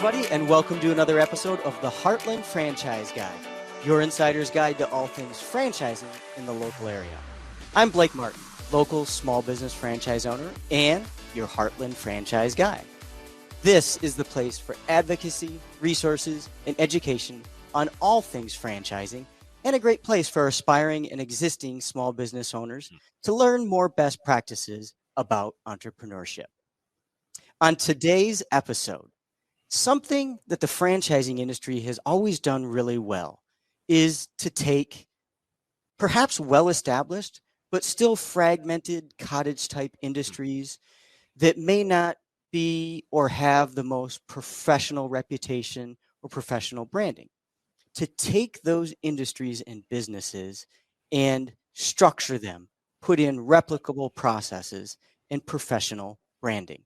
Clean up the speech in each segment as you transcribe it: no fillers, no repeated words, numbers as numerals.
everybody, and welcome to another episode of the Heartland Franchise Guide, your insider's guide to all things franchising in the local area. I'm Blake Martin, local small business franchise owner and your Heartland Franchise Guide. This is the place for advocacy, resources, and education on all things franchising, and a great place for aspiring and existing small business owners to learn more best practices about entrepreneurship. On today's episode, something that the franchising industry has always done really well is to take perhaps well-established, but still fragmented cottage-type industries that may not be or have the most professional reputation or professional branding, to take those industries and businesses and structure them, put in replicable processes and professional branding.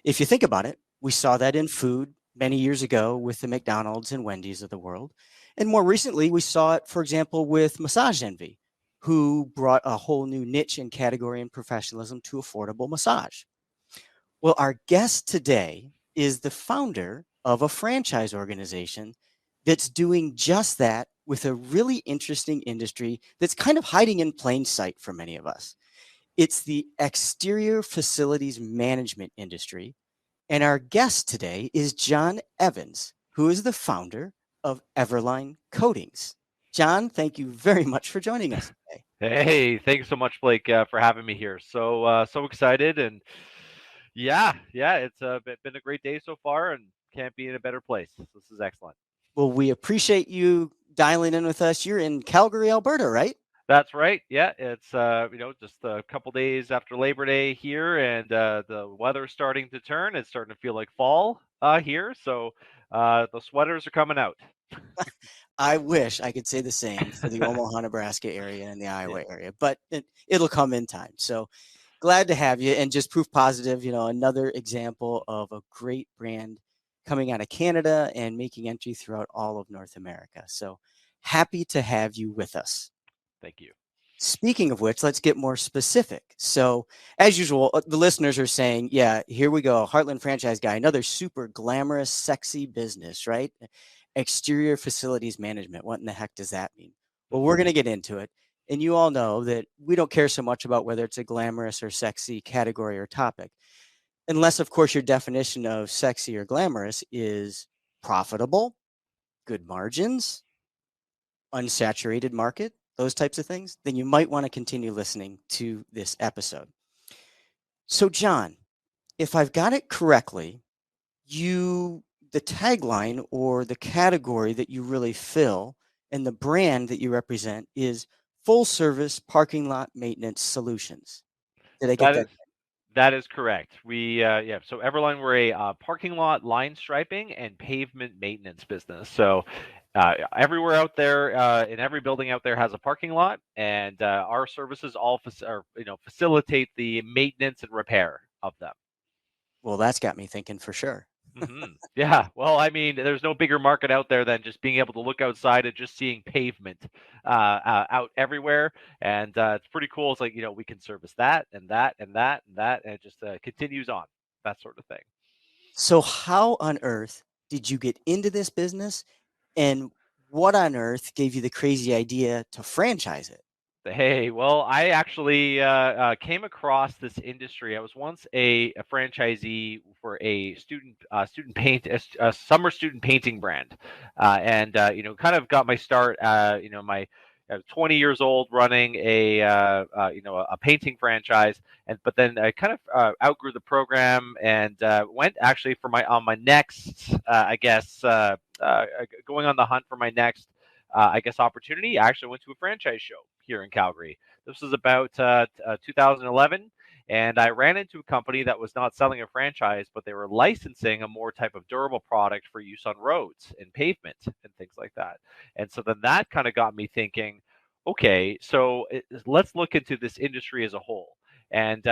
If you think about it, we saw that in food many years ago with the McDonalds and Wendy's of the world. And more recently, we saw it, for example, with Massage Envy, who brought a whole new niche and category in professionalism to affordable massage. Well, our guest today is the founder of a franchise organization that's doing just that with a really interesting industry that's kind of hiding in plain sight for many of us. It's the exterior facilities management industry. And our guest today is John Evans, who is the founder of Everline Coatings. John, thank you very much for joining us today. Hey, thanks so much, Blake, for having me here. So excited, and it's been a great day so far, and can't be in a better place. This is excellent. Well, we appreciate you dialing in with us. You're in Calgary, Alberta, right? That's right. Yeah, it's just a couple days after Labor Day here, and the weather's starting to turn. It's starting to feel like fall here, so the sweaters are coming out. I wish I could say the same for the Omaha, Nebraska area and the Iowa area, but it'll come in time. So glad to have you, and just proof positive, another example of a great brand coming out of Canada and making entry throughout all of North America. So happy to have you with us. Thank you. Speaking of which, let's get more specific. So, as usual, the listeners are saying, yeah, here we go. Heartland Franchise Guy, another super glamorous, sexy business, right? Exterior facilities management. What in the heck does that mean? Well, we're going to get into it. And you all know that we don't care so much about whether it's a glamorous or sexy category or topic, unless, of course, your definition of sexy or glamorous is profitable, good margins, unsaturated market, those types of things, then you might want to continue listening to this episode. So, John, if I've got it correctly, the tagline or the category that you really fill and the brand that you represent is full service parking lot maintenance solutions. Did I get that? That is correct. So Everline, we're a parking lot line striping and pavement maintenance business. So everywhere out there, in every building out there has a parking lot, and our services all facilitate the maintenance and repair of them. Well, that's got me thinking for sure. Mm-hmm. Yeah. Well, I mean, there's no bigger market out there than just being able to look outside and just seeing pavement out everywhere. And it's pretty cool. It's like, we can service that and that and that and that. And it just continues on, that sort of thing. So how on earth did you get into this business, and what on earth gave you the crazy idea to franchise it? Hey, well, I actually came across this industry. I was once a franchisee for a a summer student painting brand, and kind of got my start. I was 20 years old running a painting franchise, but then I kind of outgrew the program and went actually for my next going on the hunt for my next opportunity. I actually went to a franchise show here in Calgary. This was about 2011, and I ran into a company that was not selling a franchise, but they were licensing a more type of durable product for use on roads and pavement and things like that. And so then that kind of got me thinking, okay, so let's look into this industry as a whole. And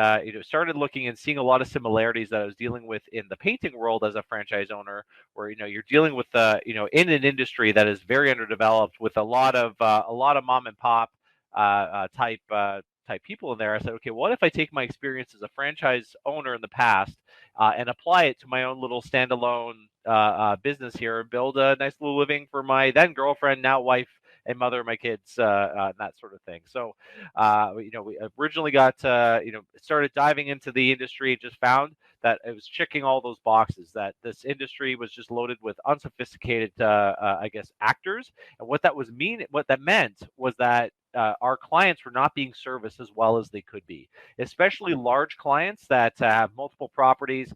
started looking and seeing a lot of similarities that I was dealing with in the painting world as a franchise owner, where you're dealing with in an industry that is very underdeveloped with a lot of mom and pop type type people in there. I said, okay, what if I take my experience as a franchise owner in the past and apply it to my own little standalone business here, and build a nice little living for my then girlfriend, now wife, and mother of my kids, and that sort of thing. So, we originally got, started diving into the industry, just found that it was checking all those boxes, that this industry was just loaded with unsophisticated, I guess, actors. And what that meant was that our clients were not being serviced as well as they could be, especially large clients that have multiple properties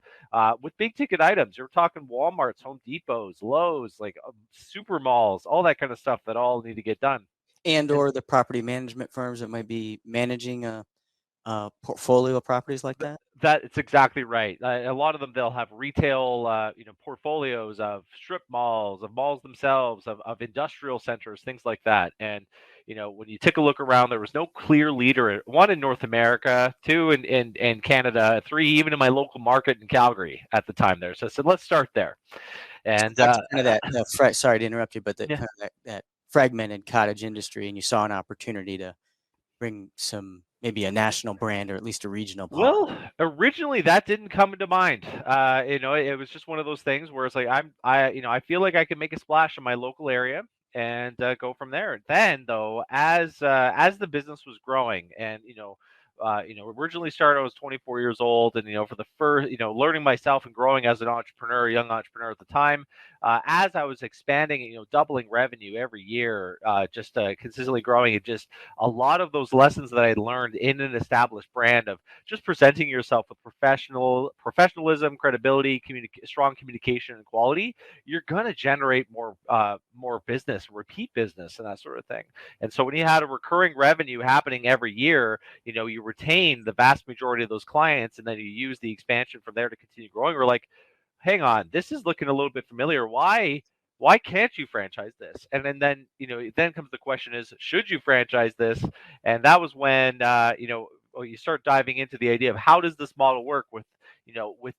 with big ticket items. You're talking Walmart's, Home Depot's, Lowe's, like super malls, all that kind of stuff that all need to get done. And And or the property management firms that might be managing a portfolio of properties like that. that it's exactly right. A lot of them, they'll have retail, portfolios of strip malls, of malls themselves, of industrial centers, things like that. And when you take a look around, there was no clear leader. One in North America, two in Canada, three even in my local market in Calgary at the time there. So I said, let's start there. And Back to kind of sorry to interrupt you, but yeah. kind of that fragmented cottage industry, and you saw an opportunity to bring maybe a national brand or at least a regional part. Well, originally that didn't come into mind. It was just one of those things where it's like I feel like I can make a splash in my local area and go from there. Then, though, as the business was growing, and originally started, I was 24 years old, and for the first, learning myself and growing as an entrepreneur, a young entrepreneur at the time, as I was expanding, doubling revenue every year, just consistently growing, it just a lot of those lessons that I learned in an established brand of just presenting yourself with professionalism, credibility, strong communication, and quality, you're going to generate more business, repeat business, and that sort of thing. And so when you had a recurring revenue happening every year, you retain the vast majority of those clients, and then you use the expansion from there to continue growing. We're like, hang on, this is looking a little bit familiar. Why can't you franchise this? And then then comes the question is, should you franchise this? And that was when you start diving into the idea of how does this model work with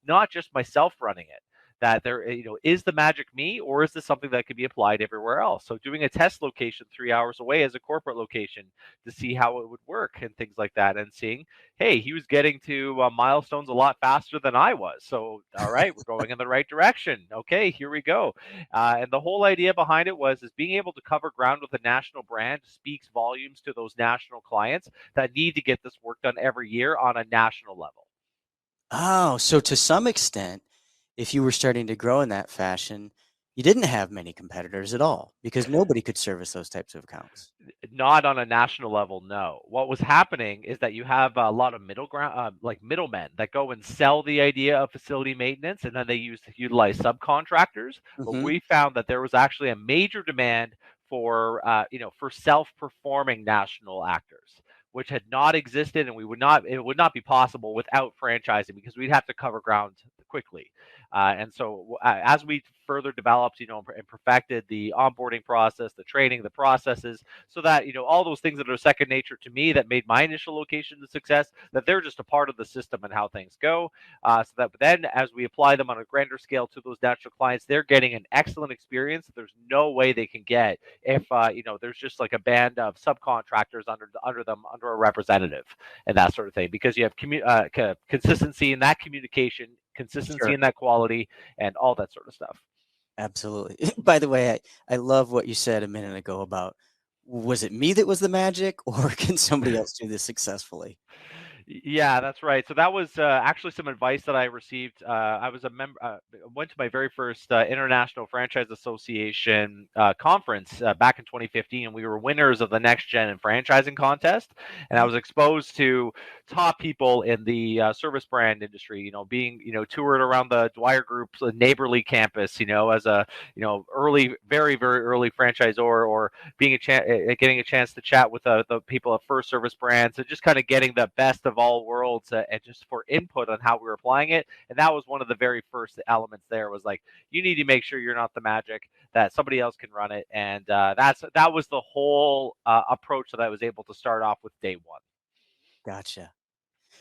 not just myself running it, that there, is the magic me, or is this something that could be applied everywhere else? So doing a test location 3 hours away as a corporate location to see how it would work and things like that, and seeing, hey, he was getting to milestones a lot faster than I was. So, all right, we're going in the right direction. Okay, here we go. And the whole idea behind it is being able to cover ground with a national brand speaks volumes to those national clients that need to get this work done every year on a national level. Oh, so to some extent, if you were starting to grow in that fashion, you didn't have many competitors at all because nobody could service those types of accounts. Not on a national level, no. What was happening is that you have a lot of middle ground, like middlemen that go and sell the idea of facility maintenance, and then they utilize subcontractors. But Hmm. we found that there was actually a major demand for self-performing national actors, which had not existed, and it would not be possible without franchising, because we'd have to cover ground quickly. And so as we further developed, and perfected the onboarding process, the training, the processes, so that, all those things that are second nature to me that made my initial location a success, that they're just a part of the system and how things go. So that then as we apply them on a grander scale to those natural clients, they're getting an excellent experience that there's no way they can get if, there's just like a band of subcontractors under a representative and that sort of thing, because you have consistency in that communication, consistency Sure. in that quality, and all that sort of stuff. Absolutely. By the way, I love what you said a minute ago about, was it me that was the magic or can somebody else do this successfully? Yeah, that's right. So that was actually some advice that I received. I was a member, went to my very first International Franchise Association conference back in 2015, and we were winners of the Next Gen and Franchising contest. And I was exposed to top people in the service brand industry. Being toured around the Dwyer Group's Neighborly campus. As a early, very very early franchisor, or being getting a chance to chat with the people at First Service Brands, and just kind of getting the best of all worlds, and just for input on how we were applying it. And that was one of the very first elements there, was like, you need to make sure you're not the magic, that somebody else can run it. And that was the whole approach that I was able to start off with day one. Gotcha.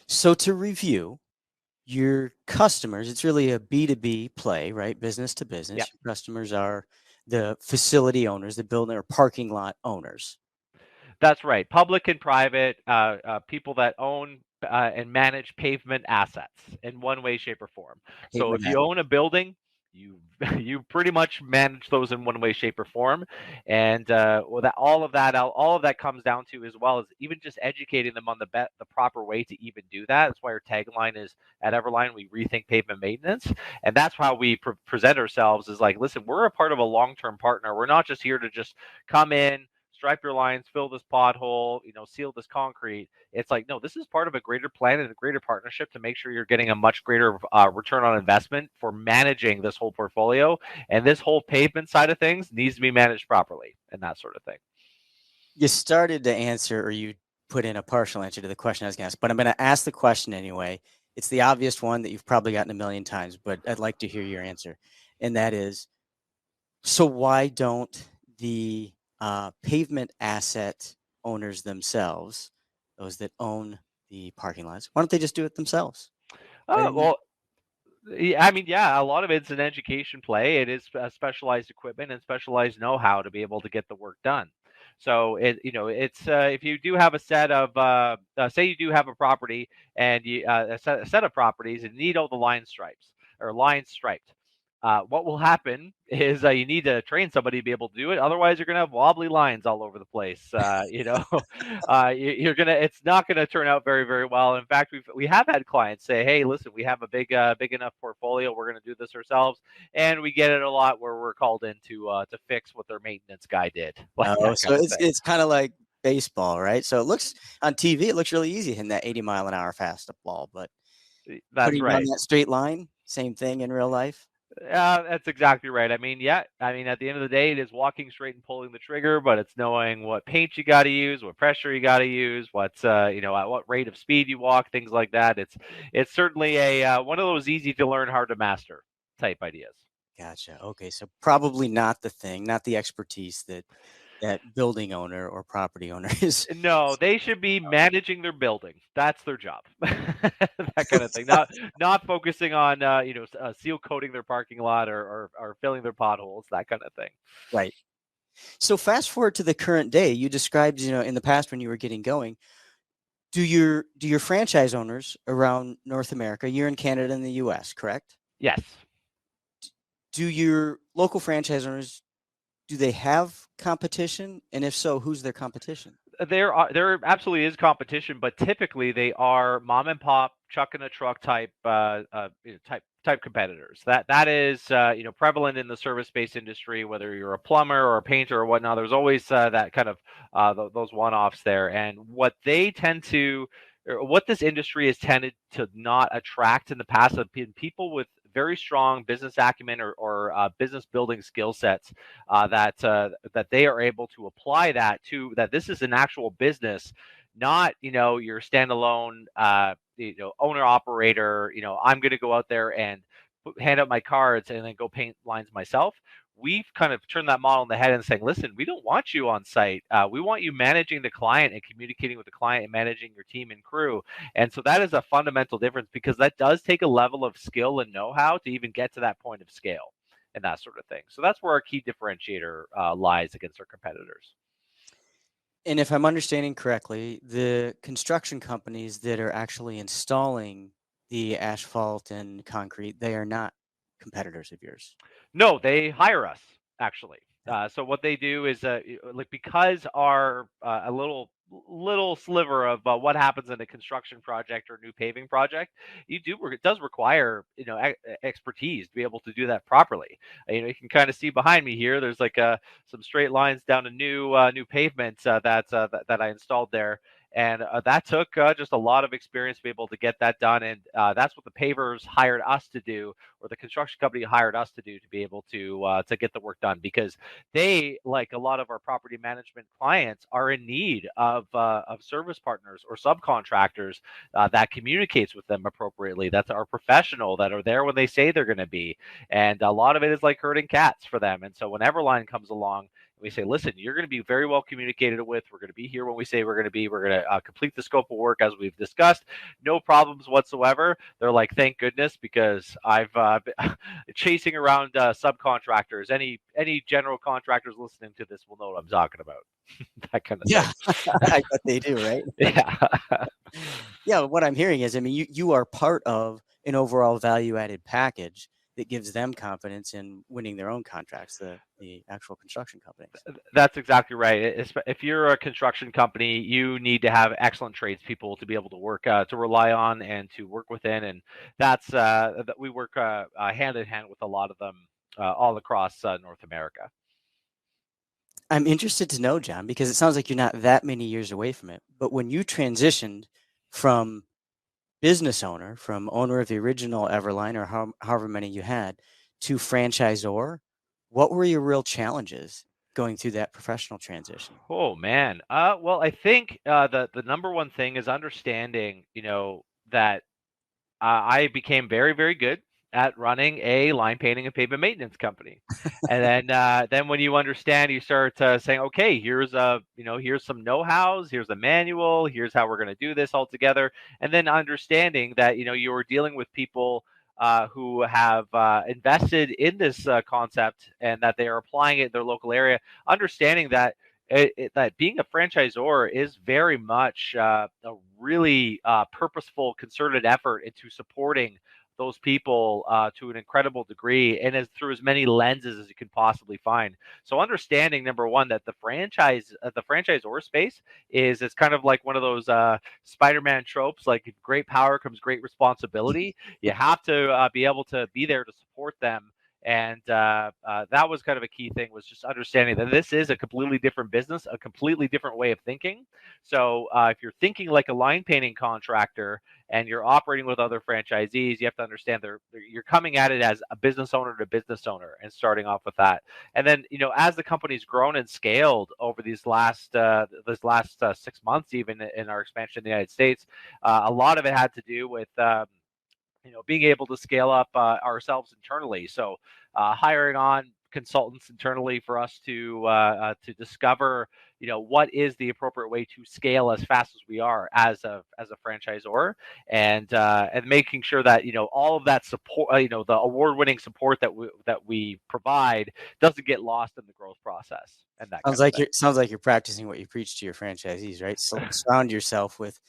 So to review, your customers, it's really a B2B play, right? Business to Yeah. business. Your customers are the facility owners, the building or parking lot owners. That's right. Public and private people that own and manage pavement assets in one way, shape, or form. So if Pavement you own a building, you you pretty much manage those in one way, shape, or form, and well, that all of that comes down to, as well as even just educating them on the proper way to even do that. That's why our tagline is at Everline, we rethink pavement maintenance, and that's how we present ourselves. Is like, listen, we're a part of a long-term partner. We're not just here to just come in, stripe your lines, fill this pothole, seal this concrete. It's like, no, this is part of a greater plan and a greater partnership to make sure you're getting a much greater return on investment for managing this whole portfolio. And this whole pavement side of things needs to be managed properly and that sort of thing. You started to answer, or you put in a partial answer to the question I was going to ask, but I'm going to ask the question anyway. It's the obvious one that you've probably gotten a million times, but I'd like to hear your answer. And that is, so why don't the pavement asset owners themselves, those that own the parking lots, why don't they just do it themselves? Well, yeah, I mean, yeah, a lot of it's an education play. It is specialized equipment and specialized know-how to be able to get the work done. So it's if you do have a set of say you do have a property and a set of properties and need all the line stripes or lines striped. What will happen is you need to train somebody to be able to do it. Otherwise, you're going to have wobbly lines all over the place. You're gonna. It's not going to turn out very, very well. In fact, we have had clients say, "Hey, listen, we have a big enough portfolio. We're going to do this ourselves," and we get it a lot where we're called in to fix what their maintenance guy did, like Oh, that so kind of it's thing. kind of like baseball, right? So it looks on TV, it looks really easy hitting that 80-mile-an-hour fastball, but That's putting down right. that straight line, same thing in real life. That's exactly right. I mean, yeah. I mean, at the end of the day, it is walking straight and pulling the trigger, but it's knowing what paint you got to use, what pressure you got to use, what's at what rate of speed you walk, things like that. It's certainly a one of those easy to learn, hard to master type ideas. Gotcha. Okay, so probably not the thing, not the expertise that building owner or property owner is. No, they should be managing their building. That's their job. That kind of thing. Not focusing on seal coating their parking lot or filling their potholes. That kind of thing. Right. So fast forward to the current day, you described, in the past when you were getting going, do your franchise owners around North America, you're in Canada and the US, correct? Yes. Do your local franchise owners, do they have competition? And if so, who's their competition? There absolutely is competition, but typically they are mom and pop, chuck in a truck type type competitors. That is prevalent in the service based industry. Whether you're a plumber or a painter or whatnot, there's always that kind of those one offs there. And what they tend to, or what this industry has tended to not attract in the past have been people with very strong business acumen or business building skill sets that they are able to apply that to, that this is an actual business, not your standalone owner operator. I'm going to go out there and hand out my cards and then go paint lines myself. We've kind of turned that model in the head and saying, listen, we don't want you on site. We want you managing the client and communicating with the client and managing your team and crew. And so that is a fundamental difference, because that does take a level of skill and know-how to even get to that point of scale and that sort of thing. So that's where our key differentiator lies against our competitors. And if I'm understanding correctly, the construction companies that are actually installing the asphalt and concrete, they are not competitors of yours. No, they hire us actually. So what they do is, like, because our a little sliver of what happens in a construction project or new paving project, it does require expertise to be able to do that properly. You can kind of see behind me here. There's like some straight lines down a new pavement that I installed there. And that took just a lot of experience to be able to get that done. And that's what the pavers hired us to do, or the construction company hired us to do, to be able to get the work done, because they, like a lot of our property management clients, are in need of service partners or subcontractors that communicates with them appropriately. That's our professional, that are there when they say they're going to be. And a lot of it is like herding cats for them. And so when Everline comes along, We say, listen, you're going to be very well communicated with. We're going to be here when we say we're going to be. We're going to complete the scope of work as we've discussed. No problems whatsoever. They're like, thank goodness, because I've been chasing around subcontractors. Any general contractors listening to this will know what I'm talking about. That kind of Yeah, thing. I bet they do, right? Yeah. Yeah, what I'm hearing is, I mean, you are part of an overall value-added package that gives them confidence in winning their own contracts, the actual construction companies. That's exactly right. If you're a construction company, you need to have excellent tradespeople to be able to work, to rely on, and to work within. And that's we work hand in hand with a lot of them all across North America. I'm interested to know, John, because it sounds like you're not that many years away from it. But when you transitioned from business owner, from owner of the original Everline or however many you had, to franchisor, what were your real challenges going through that professional transition? Oh man. Well, I think the number one thing is understanding, that I became very, very good at running a line painting and pavement maintenance company. And then when you understand, you start saying, okay, here's some know-hows, here's a manual, here's how we're going to do this all together. And then understanding that, you were dealing with people who have invested in this concept and that they are applying it in their local area, understanding that that being a franchisor is very much a really purposeful, concerted effort into supporting those people to an incredible degree, and as through as many lenses as you can possibly find. So, understanding number one that the franchisor space is it's kind of like one of those Spider-Man tropes, like great power comes great responsibility. You have to be able to be there to support them, and that was kind of a key thing, was just understanding that this is a completely different business, a completely different way of thinking. So if you're thinking like a line painting contractor and you're operating with other franchisees, you have to understand you're coming at it as a business owner to business owner and starting off with that. And then, as the company's grown and scaled over these last 6 months, even in our expansion in the United States, a lot of it had to do with being able to scale up ourselves internally. So hiring on consultants internally for us to discover, what is the appropriate way to scale as fast as we are as a franchisor, and making sure that all of that support, the award-winning support that we provide doesn't get lost in the growth process and that kind Sounds of like thing. you're practicing what you preach to your franchisees, right? So surround yourself with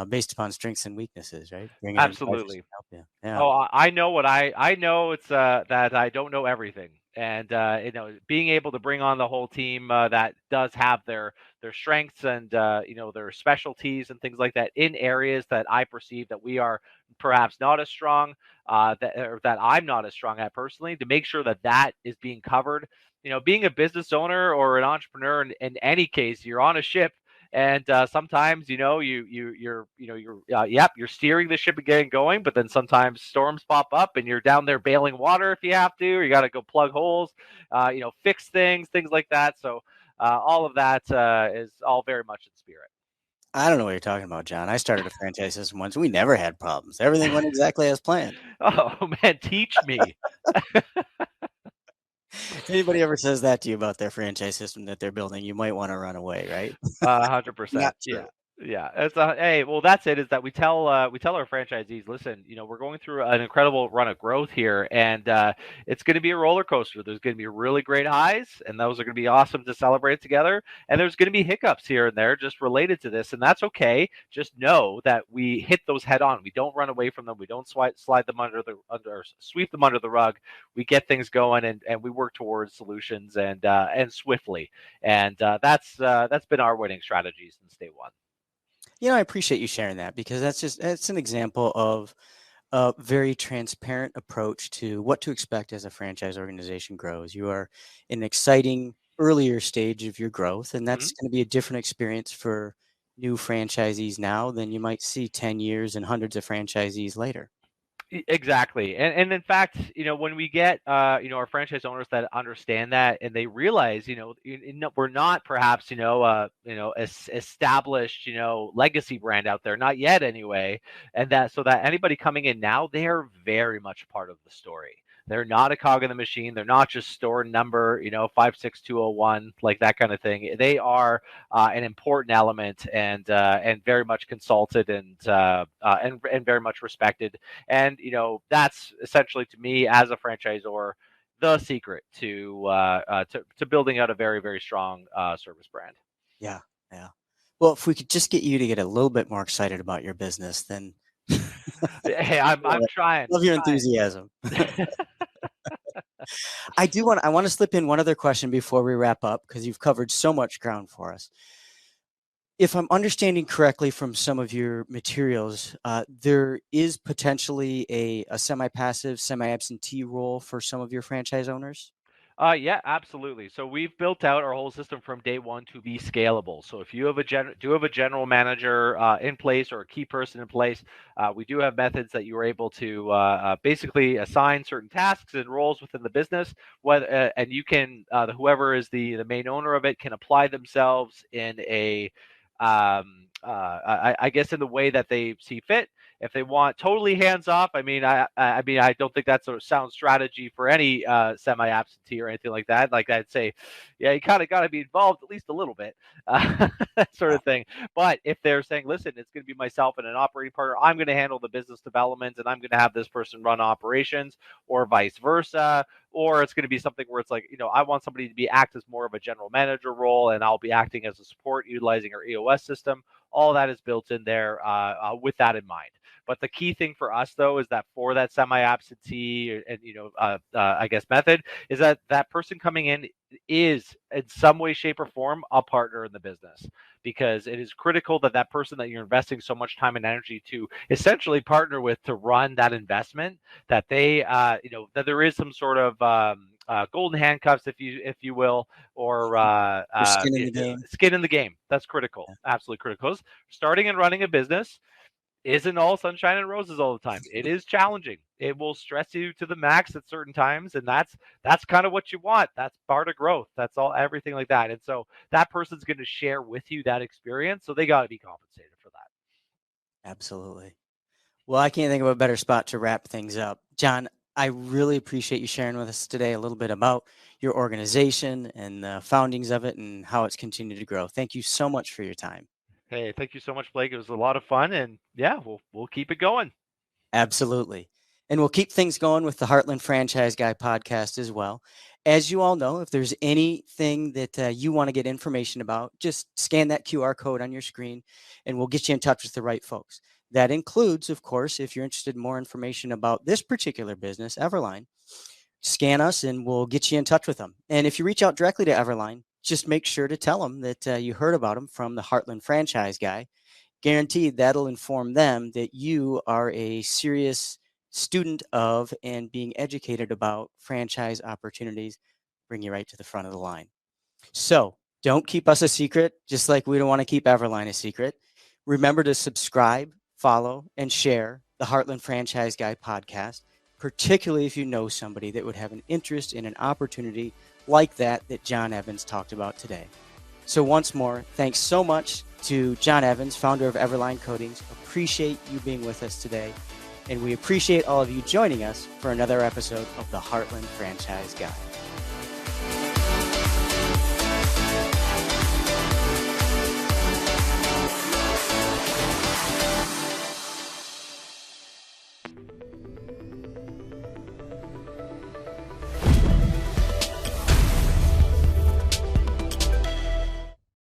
based upon strengths and weaknesses, right? Bring in advisors Absolutely. to help you. Yeah. Oh, I know what I know. It's that I don't know everything, and being able to bring on the whole team that does have their strengths and their specialties and things like that in areas that I perceive that we are perhaps not as strong, that I'm not as strong at personally, to make sure that that is being covered. Being a business owner or an entrepreneur, in any case, you're on a ship, and sometimes you're steering the ship and getting going, but then sometimes storms pop up and you're down there bailing water if you have to, or you got to go plug holes, fix things like that. So all of that is all very much in spirit. I don't know what you're talking about, John. I started a franchise system once. We never had problems. Everything went exactly as planned. Oh man, teach me. If anybody ever says that to you about their franchise system that they're building, you might want to run away, right? 100%. Not Yeah. true. Yeah. Hey, well, that's it. Is that we tell our franchisees, listen, we're going through an incredible run of growth here, and it's going to be a roller coaster. There's going to be really great highs, and those are going to be awesome to celebrate together. And there's going to be hiccups here and there just related to this, and that's okay. Just know that we hit those head on. We don't run away from them. We don't slide them sweep them under the rug. We get things going, and we work towards solutions and swiftly. And that's been our winning strategy since day one. I appreciate you sharing that because that's an example of a very transparent approach to what to expect as a franchise organization grows. You are in an exciting earlier stage of your growth, and Mhm. that's going to be a different experience for new franchisees now than you might see 10 years and hundreds of franchisees later. Exactly. And in fact, when we get our franchise owners that understand that and they realize, we're not perhaps, established, legacy brand out there, not yet anyway, and that so that anybody coming in now, they are very much a part of the story. They're not a cog in the machine. They're not just store number, 56201, like that kind of thing. They are an important element and very much consulted and very much respected. And that's essentially, to me as a franchisor, the secret to building out a very, very strong service brand. Yeah, yeah. Well, if we could just get you to get a little bit more excited about your business, then Hey, I'm trying. love your enthusiasm. I want to slip in one other question before we wrap up, because you've covered so much ground for us. If I'm understanding correctly from some of your materials, there is potentially a semi-passive, semi-absentee role for some of your franchise owners? Yeah, absolutely. So we've built out our whole system from day one to be scalable. So if you have a general manager in place or a key person in place, we do have methods that you are able to basically assign certain tasks and roles within the business. And you can whoever is the main owner of it can apply themselves in I guess in the way that they see fit. If they want totally hands off, I mean, I don't think that's a sound strategy for any semi-absentee or anything like that. Like I'd say, yeah, you kind of got to be involved at least a little bit, that sort of thing. But if they're saying, listen, it's going to be myself and an operating partner, I'm going to handle the business development, and I'm going to have this person run operations, or vice versa. Or it's going to be something where it's like, I want somebody to act as more of a general manager role, and I'll be acting as a support utilizing our EOS system. All that is built in there with that in mind. But the key thing for us, though, is that for that semi-absentee and I guess method, is that person coming in is in some way, shape, or form a partner in the business, because it is critical that that person that you're investing so much time and energy to essentially partner with to run that investment, that they that there is some sort of golden handcuffs, if you will, or Skin in the game. skin in the game. That's critical, absolutely critical. Starting and running a business isn't all sunshine and roses all the time. It is challenging. It will stress you to the max at certain times, and that's kind of what you want. That's part of growth. That's everything like that. And so that person's going to share with you that experience, so they got to be compensated for that. Absolutely. Well, I can't think of a better spot to wrap things up. John, I really appreciate you sharing with us today a little bit about your organization and the foundings of it and how it's continued to grow. Thank you so much for your time. Hey, thank you so much, Blake. It was a lot of fun, and yeah, we'll keep it going. Absolutely. And we'll keep things going with the Heartland Franchise Guy podcast as well. As you all know, if there's anything that you want to get information about, just scan that QR code on your screen and we'll get you in touch with the right folks. That includes, of course, if you're interested in more information about this particular business, Everline, scan us and we'll get you in touch with them. And if you reach out directly to Everline, just make sure to tell them that you heard about them from the Heartland Franchise Guy. Guaranteed that'll inform them that you are a serious student of and being educated about franchise opportunities, bring you right to the front of the line. So don't keep us a secret, just like we don't want to keep Everline a secret. Remember to subscribe, follow, and share the Heartland Franchise Guy podcast, particularly if you know somebody that would have an interest in an opportunity like that John Evans talked about today. So once more, thanks so much to John Evans, founder of Everline Coatings. Appreciate you being with us today. And we appreciate all of you joining us for another episode of the Heartland Franchise Guy.